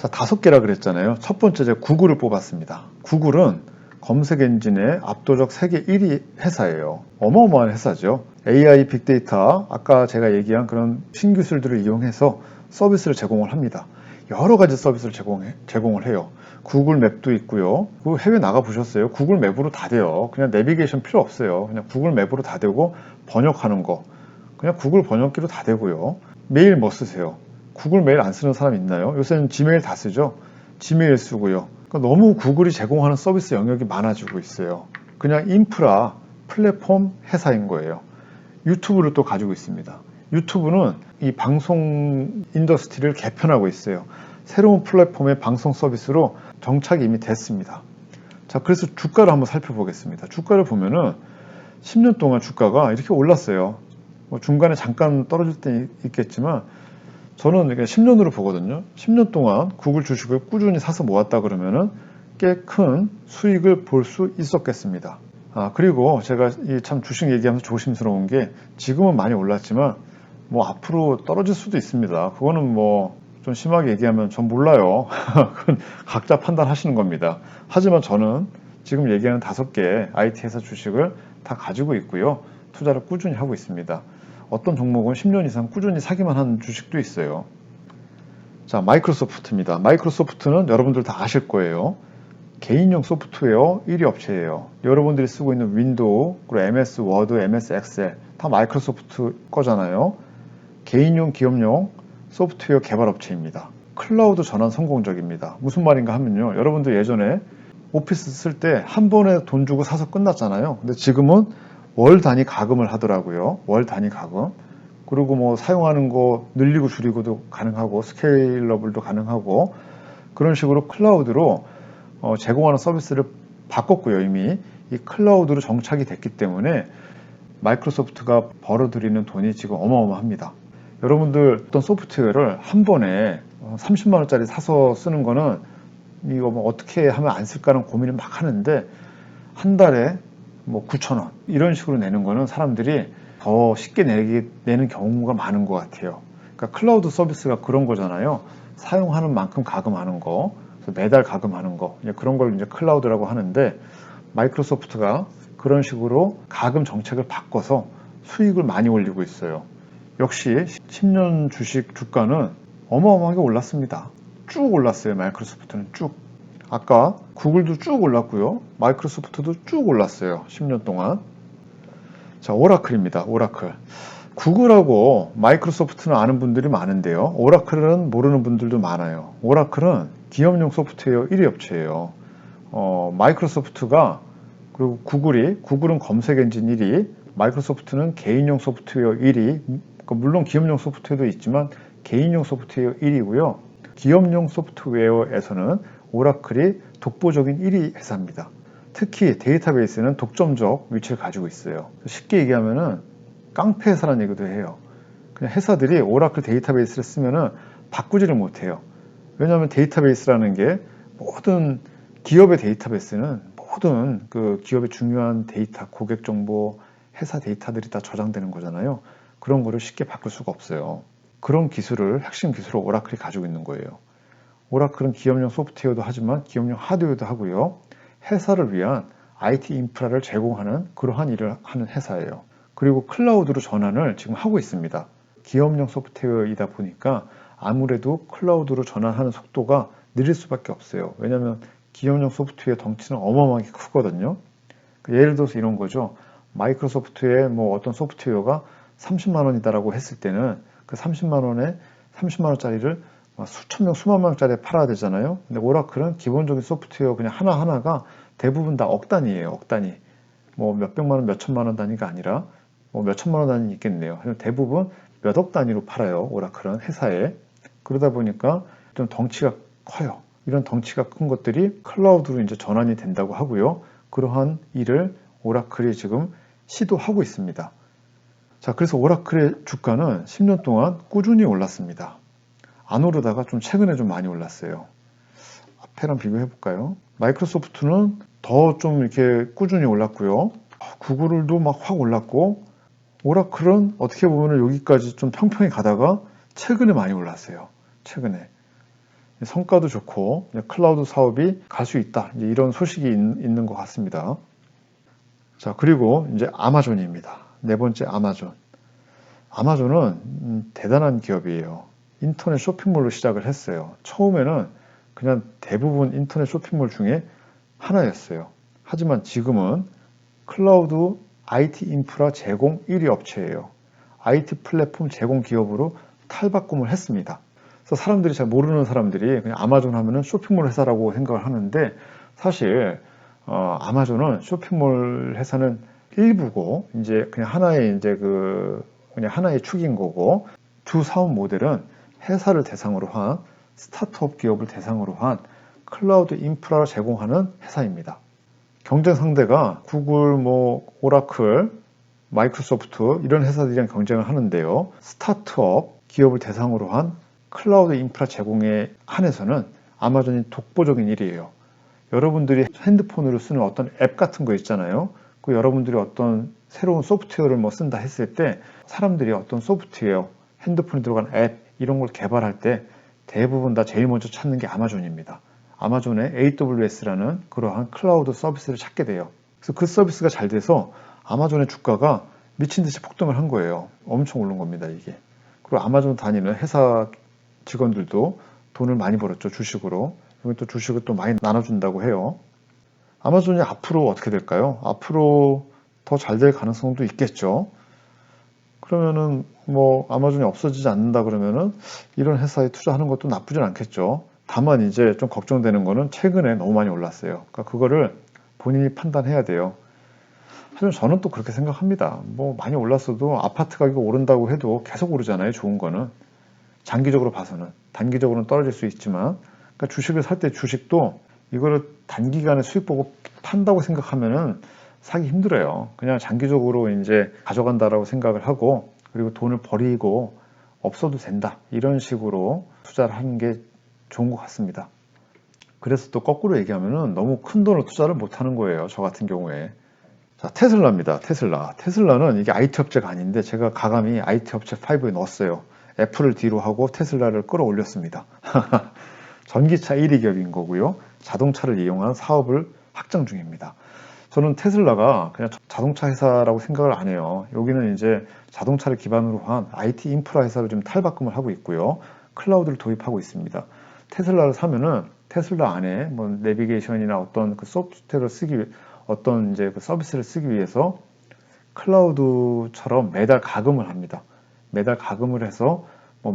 자, 5개라 그랬잖아요. 첫 번째 제가 구글을 뽑았습니다. 구글은 검색 엔진의 압도적 세계 1위 회사예요. 어마어마한 회사죠. AI, 빅데이터, 아까 제가 얘기한 그런 신기술들을 이용해서 서비스를 제공을 합니다. 여러 가지 서비스를 제공을 해요. 구글 맵도 있고요. 그 해외 나가 보셨어요? 구글 맵으로 다 돼요. 그냥 내비게이션 필요 없어요. 그냥 구글 맵으로 다 되고 번역하는 거 그냥 구글 번역기로 다 되고요. 메일 뭐 쓰세요? 구글 메일 안 쓰는 사람 있나요? 요새는 지메일 다 쓰죠? 지메일 쓰고요. 그러니까 너무 구글이 제공하는 서비스 영역이 많아지고 있어요. 그냥 인프라, 플랫폼 회사인 거예요. 유튜브를 또 가지고 있습니다. 유튜브는 이 방송 인더스트리를 개편하고 있어요. 새로운 플랫폼의 방송 서비스로 정착이 이미 됐습니다. 자, 그래서 주가를 한번 살펴보겠습니다. 주가를 보면은 10년 동안 주가가 이렇게 올랐어요. 뭐 중간에 잠깐 떨어질 때 있겠지만 저는 10년으로 보거든요. 10년 동안 구글 주식을 꾸준히 사서 모았다 그러면은 꽤 큰 수익을 볼 수 있었겠습니다. 그리고 제가 참 주식 얘기하면서 조심스러운 게 지금은 많이 올랐지만 뭐 앞으로 떨어질 수도 있습니다. 그거는 뭐 좀 심하게 얘기하면 전 몰라요. 그건 각자 판단하시는 겁니다. 하지만 저는 지금 얘기하는 5개 IT 회사 주식을 다 가지고 있고요. 투자를 꾸준히 하고 있습니다. 어떤 종목은 10년 이상 꾸준히 사기만 한 주식도 있어요. 자, 마이크로소프트입니다. 마이크로소프트는 여러분들 다 아실 거예요. 개인용 소프트웨어 1위 업체예요. 여러분들이 쓰고 있는 윈도우, 그리고 MS 워드, MS 엑셀 다 마이크로소프트 거잖아요. 개인용, 기업용 소프트웨어 개발 업체입니다. 클라우드 전환 성공적입니다. 무슨 말인가 하면요. 여러분들 예전에 오피스 쓸 때 한 번에 돈 주고 사서 끝났잖아요. 근데 지금은 월 단위 가금을 하더라고요. 월 단위 가금. 그리고 뭐 사용하는 거 늘리고 줄이고도 가능하고 스케일러블도 가능하고 그런 식으로 클라우드로 제공하는 서비스를 바꿨고요. 이미 이 클라우드로 정착이 됐기 때문에 마이크로소프트가 벌어들이는 돈이 지금 어마어마합니다. 여러분들 어떤 소프트웨어를 한 번에 30만 원짜리 사서 쓰는 거는 이거 뭐 어떻게 하면 안 쓸까라는 고민을 막 하는데 한 달에 뭐 9,000원 이런 식으로 내는 거는 사람들이 더 쉽게 내는 경우가 많은 것 같아요. 그러니까 클라우드 서비스가 그런 거잖아요. 사용하는 만큼 가금하는 거, 매달 가금하는 거 그런 걸 이제 클라우드라고 하는데 마이크로소프트가 그런 식으로 가금 정책을 바꿔서 수익을 많이 올리고 있어요. 역시 10년 주식 주가는 어마어마하게 올랐습니다. 쭉 올랐어요. 마이크로소프트는 쭉. 아까 구글도 쭉 올랐고요. 마이크로소프트도 쭉 올랐어요. 10년 동안. 자, 오라클입니다. 오라클. 구글하고 마이크로소프트는 아는 분들이 많은데요. 오라클은 모르는 분들도 많아요. 오라클은 기업용 소프트웨어 1위 업체예요. 마이크로소프트가 그리고 구글은 검색 엔진 1위, 마이크로소프트는 개인용 소프트웨어 1위, 물론 기업용 소프트웨어도 있지만 개인용 소프트웨어 1위고요. 기업용 소프트웨어에서는 오라클이 독보적인 1위 회사입니다. 특히 데이터베이스는 독점적 위치를 가지고 있어요. 쉽게 얘기하면은 깡패 회사라는 얘기도 해요. 그냥 회사들이 오라클 데이터베이스를 쓰면은 바꾸지를 못해요. 왜냐하면 데이터베이스라는 게 모든 기업의 데이터베이스는 모든 그 기업의 중요한 데이터, 고객 정보, 회사 데이터들이 다 저장되는 거잖아요. 그런 거를 쉽게 바꿀 수가 없어요. 그런 기술을, 핵심 기술을 오라클이 가지고 있는 거예요. 오라클은 기업용 소프트웨어도 하지만 기업용 하드웨어도 하고요. 회사를 위한 IT 인프라를 제공하는 그러한 일을 하는 회사예요. 그리고 클라우드로 전환을 지금 하고 있습니다. 기업용 소프트웨어이다 보니까 아무래도 클라우드로 전환하는 속도가 느릴 수밖에 없어요. 왜냐하면 기업용 소프트웨어 덩치는 어마어마하게 크거든요. 예를 들어서 이런 거죠. 마이크로소프트의 뭐 어떤 소프트웨어가 30만 원이다라고 했을 때는 그 30만 원에 30만 원짜리를 수천 명, 수만 명짜리 팔아야 되잖아요. 근데 오라클은 기본적인 소프트웨어 그냥 하나하나가 대부분 다 억 단위예요. 억 단위. 뭐 몇백만 원, 몇천만 원 단위가 아니라 뭐 몇천만 원 단위 있겠네요. 대부분 몇 억 단위로 팔아요. 오라클은 회사에. 그러다 보니까 좀 덩치가 커요. 이런 덩치가 큰 것들이 클라우드로 이제 전환이 된다고 하고요. 그러한 일을 오라클이 지금 시도하고 있습니다. 자, 그래서 오라클의 주가는 10년 동안 꾸준히 올랐습니다. 안 오르다가 좀 최근에 좀 많이 올랐어요. 앞에랑 비교해 볼까요? 마이크로소프트는 더 좀 이렇게 꾸준히 올랐고요. 구글도 막 확 올랐고, 오라클은 어떻게 보면 여기까지 좀 평평히 가다가 최근에 많이 올랐어요. 최근에. 성과도 좋고 클라우드 사업이 갈 수 있다. 이런 소식이 있는 것 같습니다. 자, 그리고 이제 아마존입니다. 네 번째 아마존. 아마존은 대단한 기업이에요. 인터넷 쇼핑몰로 시작을 했어요. 처음에는 그냥 대부분 인터넷 쇼핑몰 중에 하나였어요. 하지만 지금은 클라우드 IT 인프라 제공 1위 업체예요. IT 플랫폼 제공 기업으로 탈바꿈을 했습니다. 그래서 사람들이 잘 모르는 사람들이 그냥 아마존 하면은 쇼핑몰 회사라고 생각을 하는데 사실 아마존은 쇼핑몰 회사는 일부고 이제 그냥 하나의 그냥 하나의 축인 거고 주 사업 모델은 회사를 대상으로 한 스타트업 기업을 대상으로 한 클라우드 인프라를 제공하는 회사입니다. 경쟁 상대가 구글, 오라클, 마이크로소프트 이런 회사들이랑 경쟁을 하는데요. 스타트업 기업을 대상으로 한 클라우드 인프라 제공에 한해서는 아마존이 독보적인 일이에요. 여러분들이 핸드폰으로 쓰는 어떤 앱 같은 거 있잖아요. 그 여러분들이 어떤 새로운 소프트웨어를 쓴다 했을 때 사람들이 어떤 소프트웨어, 핸드폰에 들어간 앱 이런 걸 개발할 때 대부분 다 제일 먼저 찾는 게 아마존입니다. 아마존의 AWS라는 그러한 클라우드 서비스를 찾게 돼요. 그래서 그 서비스가 잘 돼서 아마존의 주가가 미친 듯이 폭등을 한 거예요. 엄청 오른 겁니다, 이게. 그리고 아마존 다니는 회사 직원들도 돈을 많이 벌었죠, 주식으로. 그리고 또 주식을 또 많이 나눠준다고 해요. 아마존이 앞으로 어떻게 될까요? 앞으로 더 잘 될 가능성도 있겠죠. 그러면은 아마존이 없어지지 않는다 그러면은 이런 회사에 투자하는 것도 나쁘진 않겠죠. 다만 이제 좀 걱정되는 거는 최근에 너무 많이 올랐어요. 그러니까 그거를 본인이 판단해야 돼요. 하지만 저는 또 그렇게 생각합니다. 많이 올랐어도 아파트 가격이 오른다고 해도 계속 오르잖아요. 좋은 거는. 장기적으로 봐서는. 단기적으로는 떨어질 수 있지만 그러니까 주식을 살 때 주식도 이거를 단기간에 수익 보고 판다고 생각하면은 사기 힘들어요. 그냥 장기적으로 이제 가져간다라고 생각을 하고 그리고 돈을 버리고 없어도 된다. 이런 식으로 투자를 하는 게 좋은 것 같습니다. 그래서 또 거꾸로 얘기하면은 너무 큰 돈을 투자를 못 하는 거예요. 저 같은 경우에. 자, 테슬라입니다. 테슬라. 테슬라는 이게 IT 업체가 아닌데 제가 가감히 IT 업체 5에 넣었어요. 애플을 뒤로 하고 테슬라를 끌어올렸습니다. 전기차 1위 기업인 거고요. 자동차를 이용한 사업을 확장 중입니다. 저는 테슬라가 그냥 자동차 회사라고 생각을 안 해요. 여기는 이제 자동차를 기반으로 한 IT 인프라 회사를 좀 탈바꿈을 하고 있고요. 클라우드를 도입하고 있습니다. 테슬라를 사면은 테슬라 안에 내비게이션이나 어떤 그 소프트웨어를 어떤 이제 그 서비스를 쓰기 위해서 클라우드처럼 매달 가금을 합니다. 매달 가금을 해서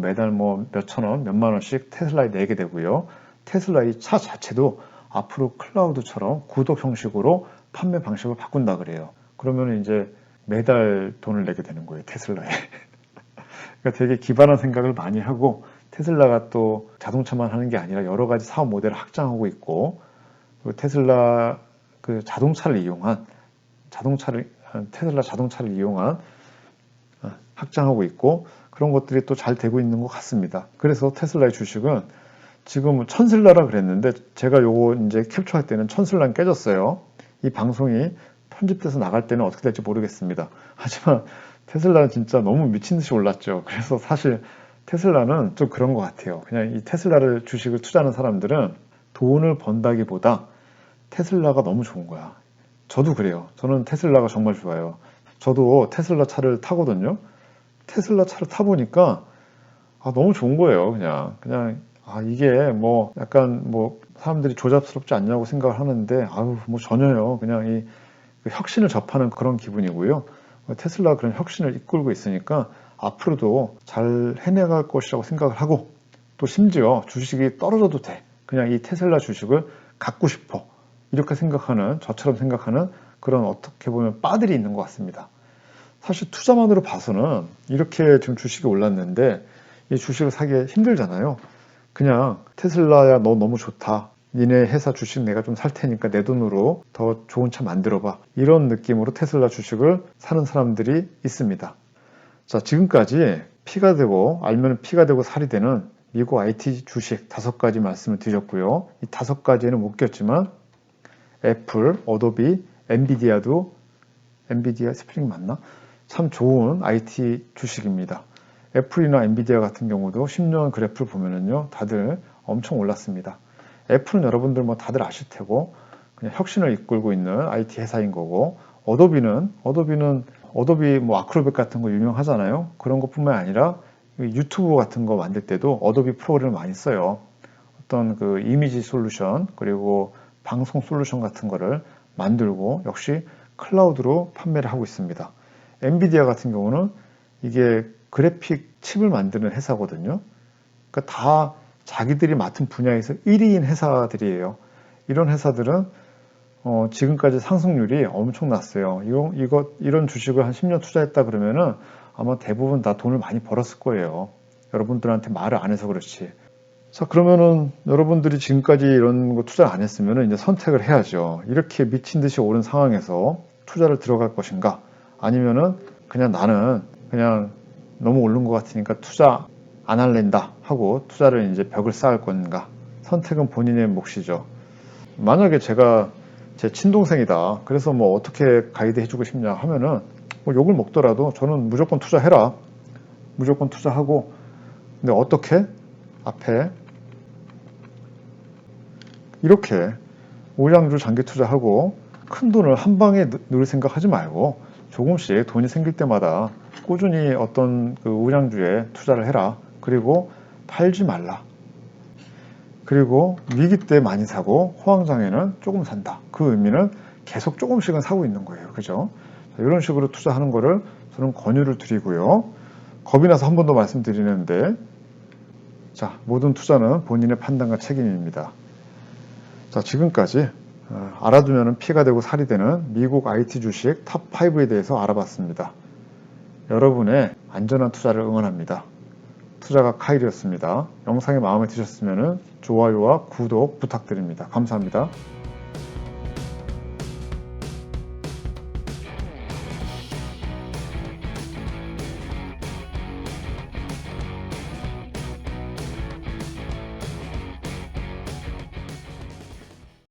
매달 몇천 원, 몇만 원씩 테슬라에 내게 되고요. 테슬라의 차 자체도 앞으로 클라우드처럼 구독 형식으로 판매 방식을 바꾼다 그래요. 그러면 이제 매달 돈을 내게 되는 거예요, 테슬라에. 그러니까 되게 기발한 생각을 많이 하고 테슬라가 또 자동차만 하는 게 아니라 여러 가지 사업 모델을 확장하고 있고 그리고 테슬라 그 테슬라 자동차를 이용한 확장하고 있고 그런 것들이 또 잘 되고 있는 것 같습니다. 그래서 테슬라의 주식은 지금 천슬라라 그랬는데 제가 요거 이제 캡처할 때는 천슬라는 깨졌어요. 이 방송이 편집돼서 나갈 때는 어떻게 될지 모르겠습니다. 하지만 테슬라는 진짜 너무 미친 듯이 올랐죠. 그래서 사실 테슬라는 좀 그런 것 같아요. 그냥 이 테슬라를 주식을 투자하는 사람들은 돈을 번다기보다 테슬라가 너무 좋은 거야. 저도 그래요. 저는 테슬라가 정말 좋아요. 저도 테슬라 차를 타거든요. 테슬라 차를 타보니까 너무 좋은 거예요. 그냥 이게 약간 사람들이 조잡스럽지 않냐고 생각을 하는데 전혀요. 그냥 그 혁신을 접하는 그런 기분이고요. 테슬라가 그런 혁신을 이끌고 있으니까 앞으로도 잘 해내갈 것이라고 생각을 하고 또 심지어 주식이 떨어져도 돼. 그냥 이 테슬라 주식을 갖고 싶어. 이렇게 생각하는 저처럼 생각하는 그런 어떻게 보면 빠들이 있는 것 같습니다. 사실 투자만으로 봐서는 이렇게 지금 주식이 올랐는데 이 주식을 사기 힘들잖아요. 그냥 테슬라야 너 너무 좋다. 니네 회사 주식 내가 좀 살 테니까 내 돈으로 더 좋은 차 만들어봐. 이런 느낌으로 테슬라 주식을 사는 사람들이 있습니다. 자, 지금까지 피가 되고 알면 피가 되고 살이 되는 미국 IT 주식 5가지 말씀을 드렸고요. 이 5가지에는 못 꼈지만 애플, 어도비, 엔비디아 스프링 맞나? 참 좋은 IT 주식입니다. 애플이나 엔비디아 같은 경우도 10년 그래프를 보면은요, 다들 엄청 올랐습니다. 애플은 여러분들 뭐 다들 아실 테고 그냥 혁신을 이끌고 있는 IT 회사인 거고, 어도비 뭐 아크로벳 같은 거 유명하잖아요. 그런 것뿐만 아니라 유튜브 같은 거 만들 때도 어도비 프로그램을 많이 써요. 어떤 그 이미지 솔루션 그리고 방송 솔루션 같은 거를 만들고 역시 클라우드로 판매를 하고 있습니다. 엔비디아 같은 경우는 이게 그래픽 칩을 만드는 회사거든요. 그러니까 다 자기들이 맡은 분야에서 1위인 회사들이에요. 이런 회사들은 지금까지 상승률이 엄청났어요. 이런 주식을 한 10년 투자했다 그러면은 아마 대부분 다 돈을 많이 벌었을 거예요. 여러분들한테 말을 안 해서 그렇지. 자, 그러면은 여러분들이 지금까지 이런 거 투자 안 했으면은 이제 선택을 해야죠. 이렇게 미친 듯이 오른 상황에서 투자를 들어갈 것인가? 아니면은 그냥 나는 그냥 너무 오른 것 같으니까 투자 안 할랜다 하고 투자를 이제 벽을 쌓을 건가? 선택은 본인의 몫이죠. 만약에 제가 제 친동생이다. 그래서 뭐 어떻게 가이드 해주고 싶냐 하면은 뭐 욕을 먹더라도 저는 무조건 투자해라. 무조건 투자하고, 근데 어떻게? 앞에 이렇게 오량주 장기 투자하고 큰 돈을 한 방에 넣을 생각하지 말고 조금씩 돈이 생길 때마다 꾸준히 어떤 그 우량주에 투자를 해라. 그리고 팔지 말라. 그리고 위기 때 많이 사고 호황장에는 조금 산다. 그 의미는 계속 조금씩은 사고 있는 거예요. 그죠? 이런 식으로 투자하는 거를 저는 권유를 드리고요. 겁이 나서 한 번 더 말씀드리는데, 자, 모든 투자는 본인의 판단과 책임입니다. 자, 지금까지 알아두면 피가 되고 살이 되는 미국 IT 주식 탑5에 대해서 알아봤습니다. 여러분의 안전한 투자를 응원합니다. 투자가 카일이었습니다. 영상이 마음에 드셨으면 좋아요와 구독 부탁드립니다. 감사합니다.